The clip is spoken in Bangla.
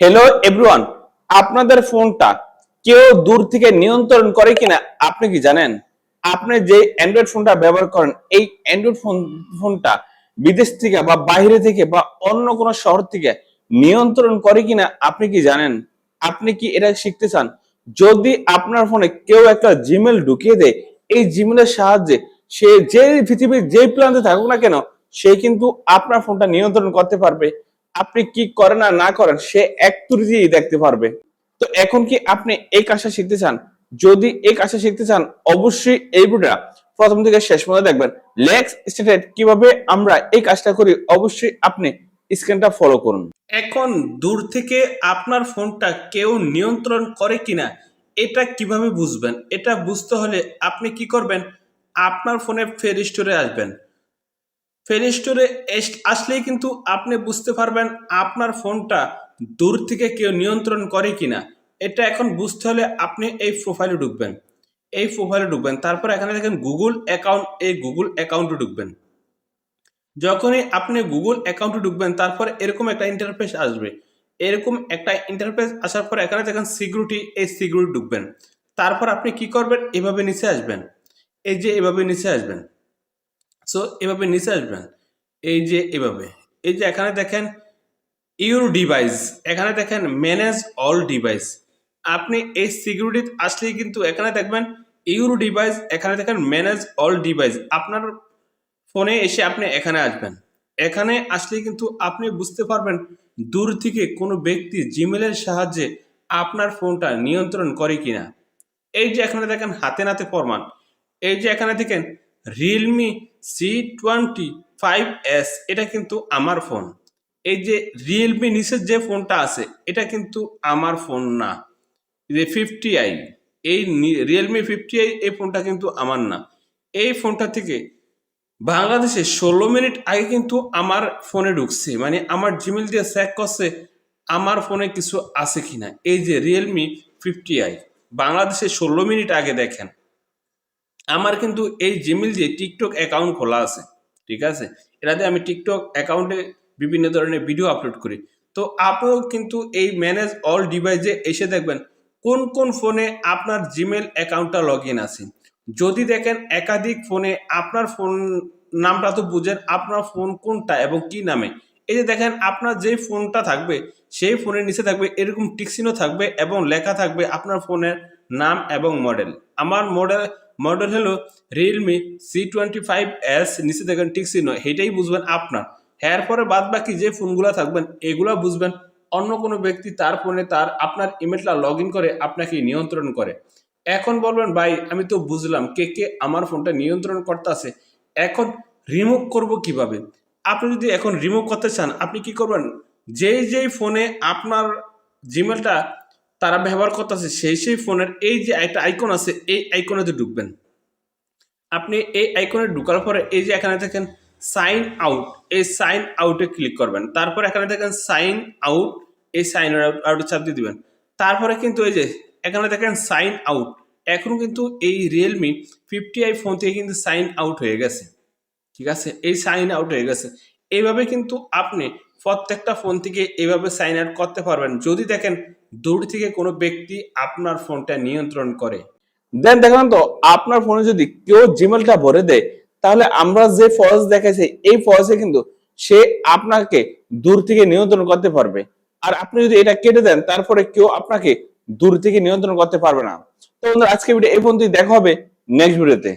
হ্যালো এভরিওয়ান, আপনাদের ফোনটা কেউ দূর থেকে নিয়ন্ত্রণ করে কিনা আপনি কি জানেন? আপনি যে অ্যান্ড্রয়েড ফোনটা ব্যবহার করেন, এই অ্যান্ড্রয়েড ফোনটা বিদেশ থেকে বা বাইরে থেকে বা অন্য কোনো শহর থেকে নিয়ন্ত্রণ করে কিনা আপনি কি জানেন? আপনি কি এটা শিখতে চান? যদি আপনার ফোনে কেউ একটা জিমেল ঢুকিয়ে দেয়, এই জিমেলের সাহায্যে সে যে পৃথিবীর যে প্রান্তে থাকুক না কেন, সে কিন্তু আপনার ফোনটা নিয়ন্ত্রণ করতে পারবে। আপনি কি করেন আর না করেন সে এক তুরিতেই দেখতে পারবে। তো এখন কি আপনি এই কাজটা শিখতে চান? যদি এই কাজটা শিখতে চান, অবশ্যই এই ভিডিওটা প্রথম থেকে শেষ পর্যন্ত দেখবেন। Let's start. কিভাবে আমরা এই কাজটা করি, অবশ্যই আপনি স্ক্রিনটা ফলো করুন। এখন দূর থেকে আপনার ফোনটা কেউ নিয়ন্ত্রণ করে কিনা এটা কিভাবে বুঝবেন? এটা বুঝতে হলে আপনি কি করবেন? আপনার ফোনে প্লে স্টোরে আসবেন। প্লে স্টোরে আসলেই কিন্তু আপনি বুঝতে পারবেন আপনার ফোনটা দূর থেকে কেউ নিয়ন্ত্রণ করে কিনা। এটা এখন বুঝতে হলে আপনি এই প্রোফাইলে ঢুকবেন। এই প্রোফাইলে ঢুকবেন, তারপর এখানে দেখেন গুগল অ্যাকাউন্ট, এই গুগল অ্যাকাউন্টে ঢুকবেন। যখনই আপনি গুগল অ্যাকাউন্টে ঢুকবেন, তারপর এরকম একটা ইন্টারফেস আসবে। এরকম একটা ইন্টারফেস আসার পর এখানে দেখেন সিকিউরিটি, এই সিকিউরিটি ঢুকবেন। তারপর আপনি কি করবেন? এভাবে নিচে আসবেন। এই যে এভাবে নিচে আসবেন। সো এভাবে নিচে আসবেন, এই যে এভাবে, এই যে এখানে দেখেন ইউর ডিভাইস, এখানে দেখেন ম্যানেজ অল ডিভাইস। আপনি এই সিকিউরিটি আসলেই কিন্তু এখানে দেখবেন ইউর ডিভাইস, এখানে দেখেন ম্যানেজ অল ডিভাইস। আপনার ফোনে এসে আপনি এখানে আসবেন। এখানে আসলে কিন্তু আপনি বুঝতে পারবেন দূর থেকে কোনো ব্যক্তি জিমেলের সাহায্যে আপনার ফোনটা নিয়ন্ত্রণ করে কিনা। এই যে এখানে দেখেন হাতে নাতে প্রমাণ। এই যে এখানে দেখেন রিয়েলমি C25s, এটা কিন্তু আমার ফোন। এই যে রিয়েলমি নিচের যে ফোনটা আছে এটা কিন্তু আমার ফোন না। যে 50i, এই রিয়েলমি 50i এই ফোনটা কিন্তু আমার না। এই ফোনটা থেকে বাংলাদেশে 16 মিনিট আগে কিন্তু আমার ফোনে ঢুকছে, মানে আমার জিমেল দিয়ে চেক করছে আমার ফোনে কিছু আছে কিনা। এই যে রিয়েলমি 50i বাংলাদেশে 16 মিনিট আগে দেখেন আমার কিন্তু এই জিমেল দিয়ে টিকটক অ্যাকাউন্ট খোলা আছে। ঠিক আছে, এটাতে আমি টিকটক অ্যাকাউন্টে বিভিন্ন ধরনের ভিডিও আপলোড করি। তো আপনিও কিন্তু এই ম্যানেজ অল ডিভাইসে এসে দেখবেন কোন কোন ফোনে আপনার জিমেল অ্যাকাউন্টটা লগ ইন আছে। যদি দেখেন একাধিক ফোনে, আপনার ফোন নামটা তো বুঝেন আপনার ফোন কোনটা এবং কি নামে। এই যে দেখেন আপনার যে ফোনটা থাকবে সেই ফোনের নিচে থাকবে এরকম টিকচিহ্ন থাকবে এবং লেখা থাকবে আপনার ফোনের নাম এবং মডেল। আমার মডেল হলো রিয়েলমি C25s, নিচে দেখেন টিকচিহ্ন, এটাই বুঝবেন আপনার। এরপরে বাদ বাকি যে ফোনগুলো থাকবেন এগুলা বুঝবেন অন্য কোনো ব্যক্তি তার ফোনে তার আপনার ইমেলটা লগ ইন করে আপনাকে নিয়ন্ত্রণ করে। এখন বলবেন ভাই আমি তো বুঝলাম কে কে আমার ফোনটা নিয়ন্ত্রণ করতেছে, এখন রিমুভ করব কিভাবে? আপনি যদি এখন রিমুভ করতে চান আপনি কি করবেন? যেই যেই ফোনে আপনার জিমেলটা তারা ব্যবহার করতেছে সেই সেই ফোনের এই যে একটা আইকন আছে এই আইকনেতে ঢুকবেন। আপনি এই আইকনে ঢুকার পরে এই যে এখানে দেখেন সাইন আউট, এই সাইন আউটে ক্লিক করবেন। তারপর এখানে দেখেন সাইন আউট, এই সাইন আউটে চাপ দিয়ে দিবেন। তারপরে কিন্তু এই যে এখানে দেখেন সাইন আউট, এখনো কিন্তু এই রিয়েলমি 50i ফোন থেকে কিন্তু সাইন আউট হয়ে গেছে। ঠিক আছে, এই সাইন আউট হয়ে গেছে। এইভাবে কিন্তু আপনি প্রত্যেকটা ফোন থেকে এইভাবে সাইন আউট করতে পারবেন যদি দেখেন দূর থেকে কোনো ব্যক্তি আপনার ফোনটা নিয়ন্ত্রণ করে। দেন দেখেন তো আপনার ফোনে যদি কেউ জিমেলটা ভরে দেয়, তাহলে আমরা যে ফরজ দেখাইছি এই ফরজে কিন্তু সে আপনাকে দূর থেকে নিয়ন্ত্রণ করতে পারবে। আর আপনি যদি এটা কেটে দেন তারপরে কেউ আপনাকে দূর থেকে নিয়ন্ত্রণ করতে পারবে না। তো বন্ধুরা, আজকে ভিডিও এই পর্যন্তই, দেখা হবে নেক্সট ভিডিওতে।